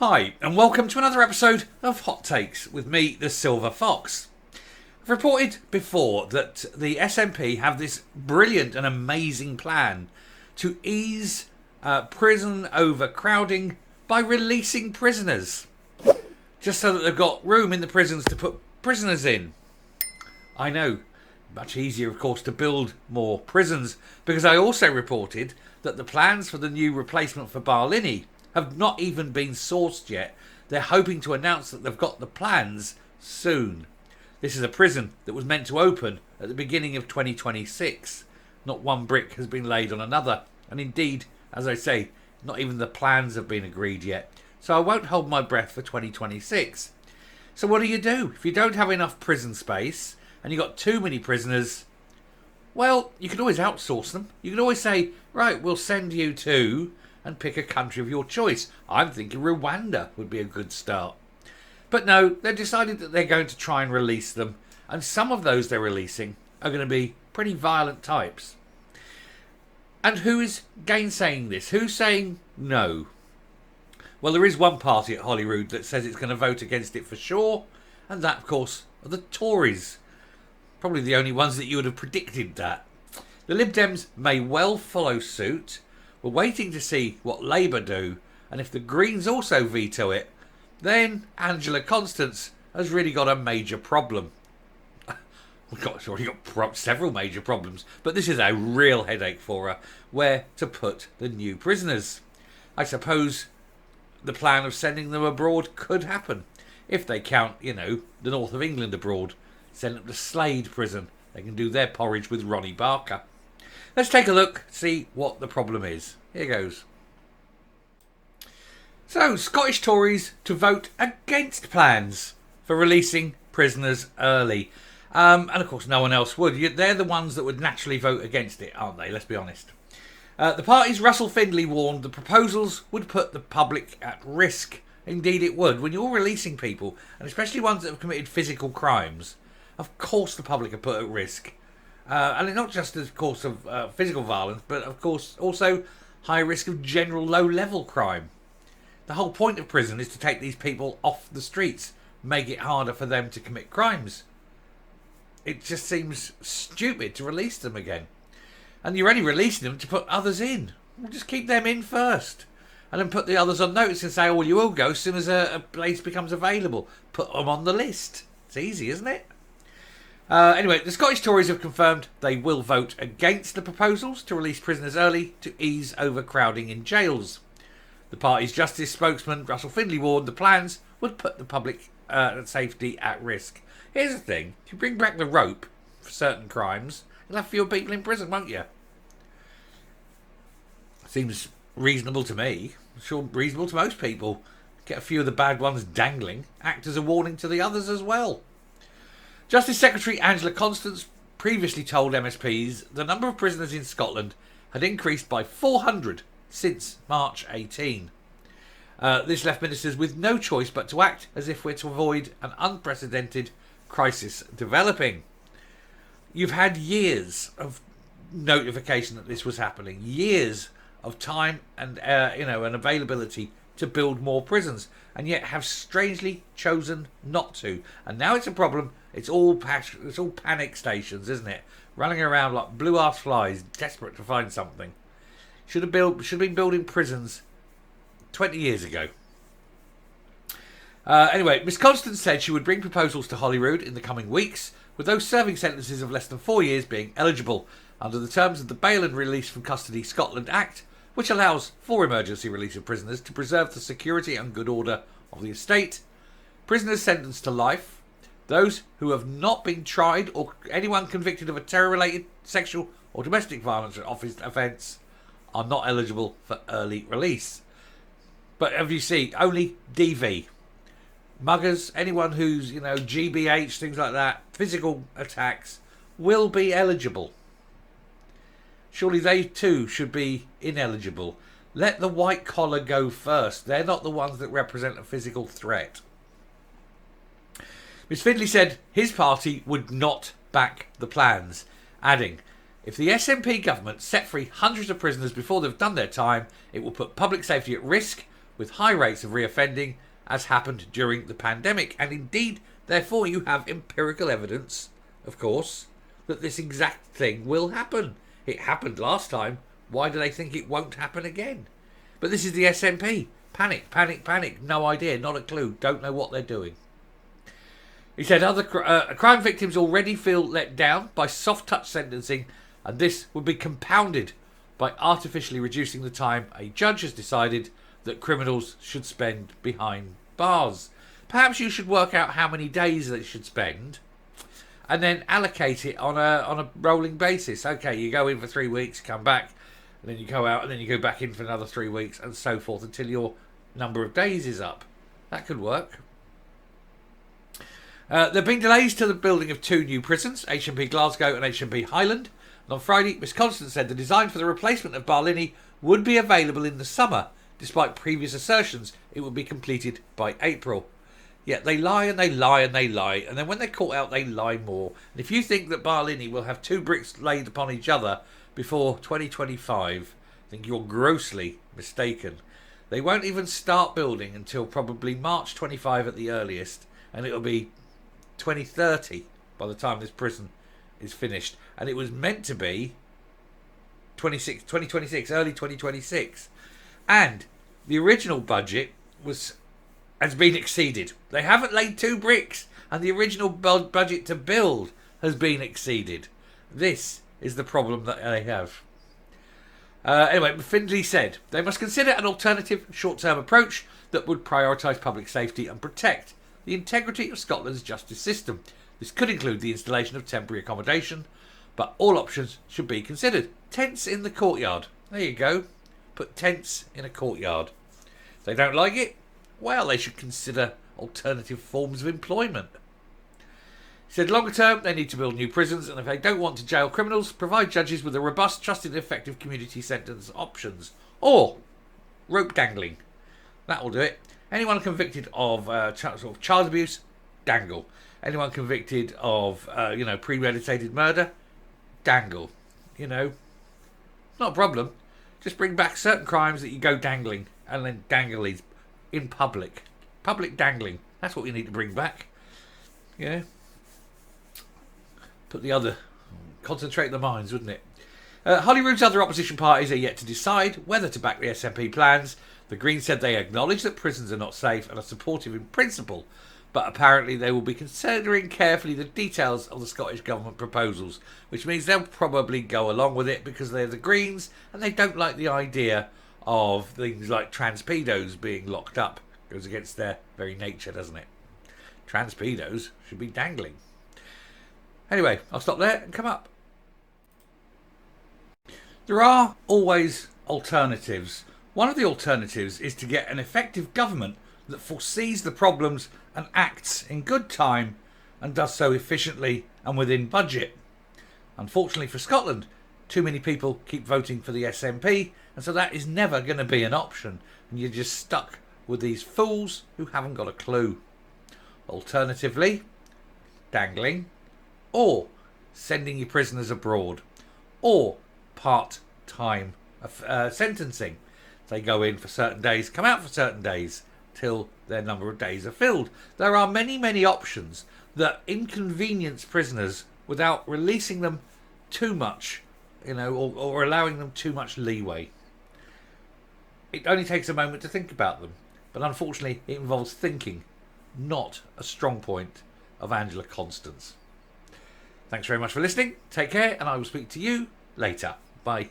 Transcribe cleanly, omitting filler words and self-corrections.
Hi, and welcome to another episode of Hot Takes with me, the Silver Fox. I've reported before that the SNP have this brilliant and amazing plan to ease prison overcrowding by releasing prisoners, just so that they've got room in the prisons to put prisoners in. I know, much easier, of course, to build more prisons, because I also reported that the plans for the new replacement for Barlinnie have not even been sourced yet. They're hoping to announce that they've got the plans soon. This is a prison that was meant to open at the beginning of 2026. Not one brick has been laid on another. And indeed, as I say, not even the plans have been agreed yet. So I won't hold my breath for 2026. So what do? If you don't have enough prison space and you've got too many prisoners, well, you can always outsource them. You can always say, right, we'll send you to, and pick a country of your choice. I'm thinking Rwanda would be a good start. But no, they've decided that they're going to try and release them. And some of those they're releasing are going to be pretty violent types. And who is gainsaying this? Who's saying no? Well, there is one party at Holyrood that says it's going to vote against it for sure. And that, of course, are the Tories. Probably the only ones that you would have predicted that. The Lib Dems may well follow suit. We're waiting to see what Labour do, and if the Greens also veto it, then Angela Constance has really got a major problem. She's already got several major problems, but this is a real headache for her, where to put the new prisoners. I suppose the plan of sending them abroad could happen, if they count, the north of England abroad. Send them to Slade prison. They can do their porridge with Ronnie Barker. Let's take a look, see what the problem is. Here goes. So, Scottish Tories to vote against plans for releasing prisoners early. And of course, no one else would. They're the ones that would naturally vote against it, aren't they? Let's be honest. The party's Russell Findlay warned the proposals would put the public at risk. Indeed it would. When you're releasing people, and especially ones that have committed physical crimes, of course the public are put at risk. And not just of course of physical violence, but of course also high risk of general low-level crime. The whole point of prison is to take these people off the streets, make it harder for them to commit crimes. It just seems stupid to release them again. And you're only releasing them to put others in. We'll just keep them in first. And then put the others on notice and say, oh, well, you will go as soon as a place becomes available. Put them on the list. It's easy, isn't it? Anyway, the Scottish Tories have confirmed they will vote against the proposals to release prisoners early to ease overcrowding in jails. The party's justice spokesman, Russell Findlay, warned the plans would put the public safety at risk. Here's the thing. If you bring back the rope for certain crimes, you'll have fewer people in prison, won't you? Seems reasonable to me. I'm sure reasonable to most people. Get a few of the bad ones dangling. Act as a warning to the others as well. Justice Secretary Angela Constance previously told MSPs the number of prisoners in Scotland had increased by 400 since March 18. This left ministers with no choice but to act as if we're to avoid an unprecedented crisis developing. You've had years of notification that this was happening, years of time and and availability to build more prisons, and yet have strangely chosen not to. And now it's a problem. It's all panic stations, isn't it? Running around like blue-ass flies, desperate to find something. Should have been building prisons 20 years ago. Anyway, Miss Constance said she would bring proposals to Holyrood in the coming weeks, with those serving sentences of less than 4 years being eligible under the terms of the Bail and Release from Custody Scotland Act, which allows for emergency release of prisoners to preserve the security and good order of the estate. Prisoners sentenced to life, those who have not been tried, or anyone convicted of a terror-related sexual or domestic violence offence are not eligible for early release. But as you see, only DV. Muggers, anyone who's, GBH, things like that, physical attacks, will be eligible. Surely they too should be ineligible. Let the white collar go first. They're not the ones that represent a physical threat. Ms Findlay said his party would not back the plans, adding, if the SNP government set free hundreds of prisoners before they've done their time, it will put public safety at risk, with high rates of reoffending, as happened during the pandemic. And indeed, therefore, you have empirical evidence, of course, that this exact thing will happen. It happened last time. Why do they think it won't happen again? But this is the SNP. Panic, panic, panic. No idea, not a clue. Don't know what they're doing. He said other crime victims already feel let down by soft-touch sentencing, and this would be compounded by artificially reducing the time a judge has decided that criminals should spend behind bars. Perhaps you should work out how many days they should spend and then allocate it on a rolling basis. Okay, you go in for 3 weeks, come back, and then you go out, and then you go back in for another 3 weeks, and so forth until your number of days is up. That could work. There have been delays to the building of 2 new prisons, HMP Glasgow and HMP Highland. And on Friday, Miss Constant said the design for the replacement of Barlinnie would be available in the summer, despite previous assertions it would be completed by April. Yet they lie and they lie and they lie, and then when they're caught out, they lie more. And if you think that Barlinnie will have 2 bricks laid upon each other before 2025, I think you're grossly mistaken. They won't even start building until probably March 25 at the earliest, and it'll be 2030 by the time this prison is finished. And it was meant to be 2026, early 2026. And the original budget has been exceeded. They haven't laid 2 bricks, and the original budget to build has been exceeded. This is the problem that they have. Anyway, Findlay said they must consider an alternative short-term approach that would prioritise public safety and protect the integrity of Scotland's justice system. This could include the installation of temporary accommodation, but all options should be considered. Tents in the courtyard. There you go. Put tents in a courtyard. If they don't like it, well, they should consider alternative forms of employment. He said longer term, they need to build new prisons, and if they don't want to jail criminals, provide judges with a robust, trusted and effective community sentence options. Or rope dangling. That will do it. Anyone convicted of sort of child abuse, dangle. Anyone convicted of premeditated murder, dangle. Not a problem. Just bring back certain crimes that you go dangling, and then dangle these in public. Public dangling. That's what we need to bring back. Concentrate the minds, wouldn't it? Holyrood's other opposition parties are yet to decide whether to back the SNP plans. The Greens said they acknowledge that prisons are not safe and are supportive in principle, but apparently they will be considering carefully the details of the Scottish Government proposals, which means they'll probably go along with it because they're the Greens and they don't like the idea of things like trans pedos being locked up. Goes against their very nature, doesn't it? Trans pedos should be dangling. Anyway, I'll stop there and come up. There are always alternatives. One of the alternatives is to get an effective government that foresees the problems and acts in good time and does so efficiently and within budget. Unfortunately for Scotland, too many people keep voting for the SNP, and so that is never going to be an option, and you're just stuck with these fools who haven't got a clue. Alternatively, dangling, or sending your prisoners abroad, or part-time sentencing. They go in for certain days, come out for certain days, till their number of days are filled. There are many, many options that inconvenience prisoners without releasing them too much, or allowing them too much leeway. It only takes a moment to think about them, but unfortunately it involves thinking, not a strong point of Angela Constance. Thanks very much for listening. Take care, and I will speak to you later. Bye.